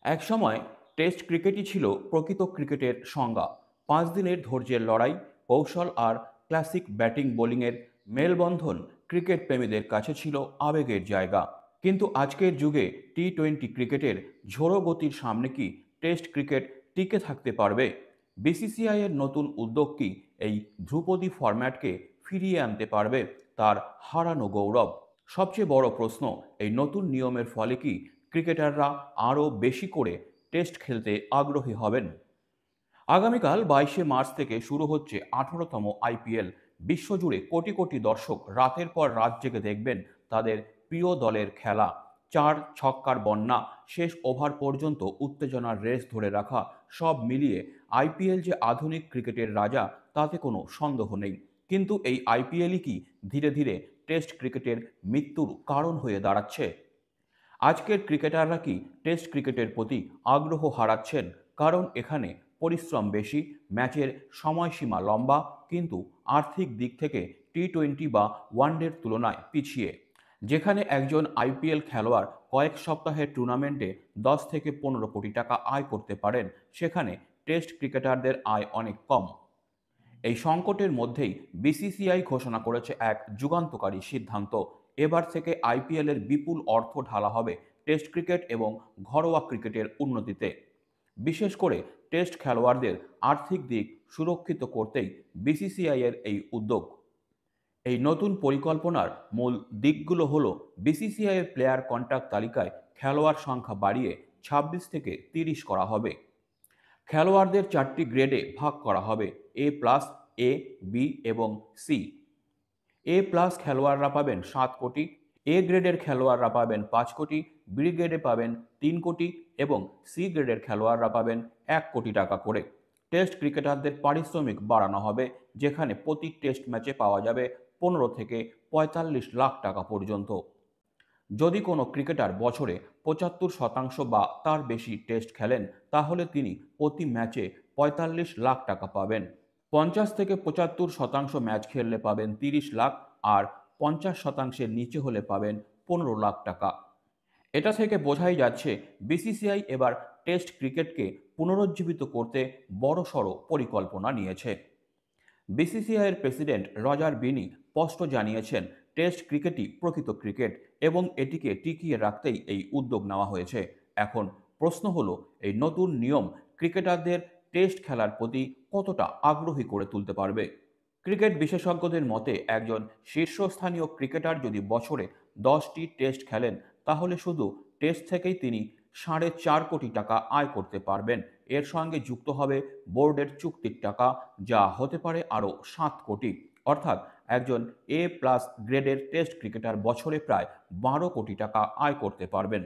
একসময় টেস্ট ক্রিকেটই ছিল প্রকৃত ক্রিকেটের সংজ্ঞা। 5 দিনের ধৈর্যের লড়াই, কৌশল আর ক্লাসিক ব্যাটিং বোলিংয়ের মেলবন্ধন ক্রিকেট প্রেমীদের কাছে ছিল আবেগের জায়গা। কিন্তু আজকের যুগে টি-20 ক্রিকেটের ঝোড়ো গতির সামনে কি টেস্ট ক্রিকেট টিকে থাকতে পারবে? বিসিসিআই এর নতুন উদ্যোগ কি এই ধ্রুপদী ফরম্যাটকে ফিরিয়ে আনতে পারবে তার হারানো গৌরব? সবচেয়ে বড় প্রশ্ন, এই নতুন নিয়মের ফলে কি ক্রিকেটাররা আরও বেশি করে টেস্ট খেলতে আগ্রহী হবেন? আগামীকাল 22শে মার্চ থেকে শুরু হচ্ছে 18তম আইপিএল। বিশ্বজুড়ে কোটি কোটি দর্শক রাতের পর রাত জেগে দেখবেন তাদের প্রিয় দলের খেলা। চার ছক্কার বন্যা, শেষ ওভার পর্যন্ত উত্তেজনার রেস ধরে রাখা, সব মিলিয়ে আইপিএল যে আধুনিক ক্রিকেটের রাজা তাতে কোনো সন্দেহ নেই। কিন্তু এই আইপিএলই কি ধীরে ধীরে টেস্ট ক্রিকেটের মৃত্যুর কারণ হয়ে দাঁড়াচ্ছে? আজকের ক্রিকেটাররা কি টেস্ট ক্রিকেটের প্রতি আগ্রহ হারাচ্ছেন কারণ এখানে পরিশ্রম বেশি, ম্যাচের সময়সীমা লম্বা, কিন্তু আর্থিক দিক থেকে টি-20 বা ওয়ানডের তুলনায় পিছিয়ে? যেখানে একজন আইপিএল খেলোয়াড় কয়েক সপ্তাহের টুর্নামেন্টে 10 থেকে 15 কোটি টাকা আয় করতে পারেন, সেখানে টেস্ট ক্রিকেটারদের আয় অনেক কম। এই সংকটের মধ্যেই বিসিসিআই ঘোষণা করেছে এক যুগান্তকারী সিদ্ধান্ত। এবার থেকে আইপিএলের বিপুল অর্থ ঢালা হবে টেস্ট ক্রিকেট এবং ঘরোয়া ক্রিকেটের উন্নতিতে। বিশেষ করে টেস্ট খেলোয়াড়দের আর্থিক দিক সুরক্ষিত করতেই বিসিসিআই এর এই উদ্যোগ। এই নতুন পরিকল্পনার মূল দিকগুলো হলো, বিসিসিআই এর প্লেয়ার কন্ট্রাক্ট তালিকায় খেলোয়াড় সংখ্যা বাড়িয়ে 26 থেকে 30 করা হবে। খেলোয়াড়দের 4টি গ্রেডে ভাগ করা হবে: এ প্লাস, এ, বি এবং সি। এ প্লাস খেলোয়াড়রা পাবেন 7 কোটি, এ গ্রেডের খেলোয়াড়রা পাবেন 5 কোটি, বি গ্রেডে পাবেন 3 কোটি এবং সি গ্রেডের খেলোয়াড়রা পাবেন 1 কোটি টাকা করে। টেস্ট ক্রিকেটারদের পারিশ্রমিক বাড়ানো হবে, যেখানে প্রতি টেস্ট ম্যাচে পাওয়া যাবে 15 থেকে 45 লাখ টাকা পর্যন্ত। যদি কোনো ক্রিকেটার বছরে 75% বা তার বেশি টেস্ট খেলেন, তাহলে তিনি প্রতি ম্যাচে 45 লাখ টাকা পাবেন। 50 থেকে 75% ম্যাচ খেললে পাবেন 30 লাখ, আর 50%-এর নিচে হলে পাবেন 15 লাখ টাকা। এটা থেকে বোঝাই যাচ্ছে বিসিসিআই এবার টেস্ট ক্রিকেটকে পুনরুজ্জীবিত করতে বড়সড় পরিকল্পনা নিয়েছে। বিসিসিআইয়ের প্রেসিডেন্ট রজার বিনি স্পষ্ট জানিয়েছেন, টেস্ট ক্রিকেটই প্রকৃত ক্রিকেট এবং এটিকে টিকিয়ে রাখতেই এই উদ্যোগ নেওয়া হয়েছে। এখন প্রশ্ন হলো, এই নতুন নিয়ম ক্রিকেটারদের টেস্ট খেলার প্রতি কতটা আগ্রহী করে তুলতে পারবে? ক্রিকেট বিশেষজ্ঞদের মতে, একজন শীর্ষস্থানীয় ক্রিকেটার যদি বছরে 10টি টেস্ট খেলেন, তাহলে শুধু টেস্ট থেকেই তিনি 4.5 কোটি টাকা আয় করতে পারবেন। এর সঙ্গে যুক্ত হবে বোর্ডের চুক্তির টাকা, যা হতে পারে আরও 7 কোটি। অর্থাৎ একজন এ প্লাস গ্রেডের টেস্ট ক্রিকেটার বছরে প্রায় 12 কোটি টাকা আয় করতে পারবেন।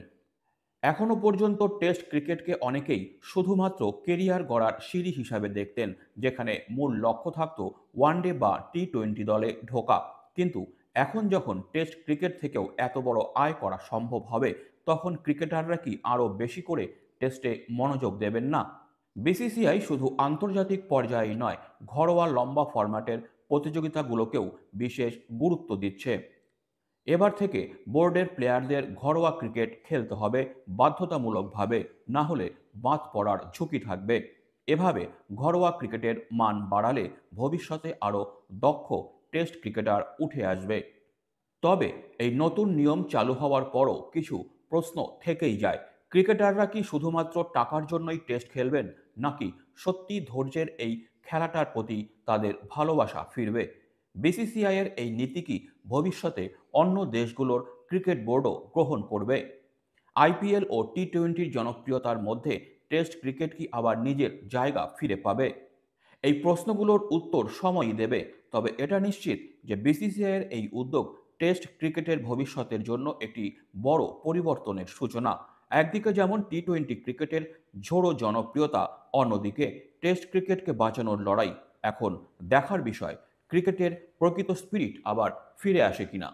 এখনও পর্যন্ত টেস্ট ক্রিকেটকে অনেকেই শুধুমাত্র কেরিয়ার গড়ার সিঁড়ি হিসাবে দেখতেন, যেখানে মূল লক্ষ্য থাকত ওয়ানডে বা টি-20 দলে ঢোকা। কিন্তু এখন যখন টেস্ট ক্রিকেট থেকেও এত বড় আয় করা সম্ভব হবে, তখন ক্রিকেটাররা কি আরও বেশি করে টেস্টে মনোযোগ দেবেন না? বিসিসিআই শুধু আন্তর্জাতিক পর্যায়েই নয়, ঘরোয়া লম্বা ফরম্যাটের প্রতিযোগিতাগুলোকেও বিশেষ গুরুত্ব দিচ্ছে। এবার থেকে বোর্ডের প্লেয়ারদের ঘরোয়া ক্রিকেট খেলতে হবে বাধ্যতামূলকভাবে, না হলে বাদ পড়ার ঝুঁকি থাকবে। এভাবে ঘরোয়া ক্রিকেটের মান বাড়ালে ভবিষ্যতে আরও দক্ষ টেস্ট ক্রিকেটার উঠে আসবে। তবে এই নতুন নিয়ম চালু হওয়ার পরও কিছু প্রশ্ন থেকেই যায়। ক্রিকেটাররা কি শুধুমাত্র টাকার জন্যই টেস্ট খেলবেন, নাকি সত্যি ধৈর্যের এই খেলাটার প্রতি তাদের ভালোবাসা ফিরবে? বিসিসিআই এর এই নীতি কি ভবিষ্যতে অন্য দেশগুলোর ক্রিকেট বোর্ডও গ্রহণ করবে? আইপিএল ও টি-20-র জনপ্রিয়তার মধ্যে টেস্ট ক্রিকেট কি আবার নিজের জায়গা ফিরে পাবে? এই প্রশ্নগুলোর উত্তর সময়ই দেবে। তবে এটা নিশ্চিত যে বিসিসিআই এর এই উদ্যোগ টেস্ট ক্রিকেটের ভবিষ্যতের জন্য একটি বড় পরিবর্তনের সূচনা। একদিকে যেমন টি-20 ক্রিকেটের ঝোড়ো জনপ্রিয়তা, অন্যদিকে টেস্ট ক্রিকেটকে বাঁচানোর লড়াই। এখন দেখার বিষয়, ক্রিকেটের প্রকৃত স্পিরিট আবার ফিরে আসে কিনা।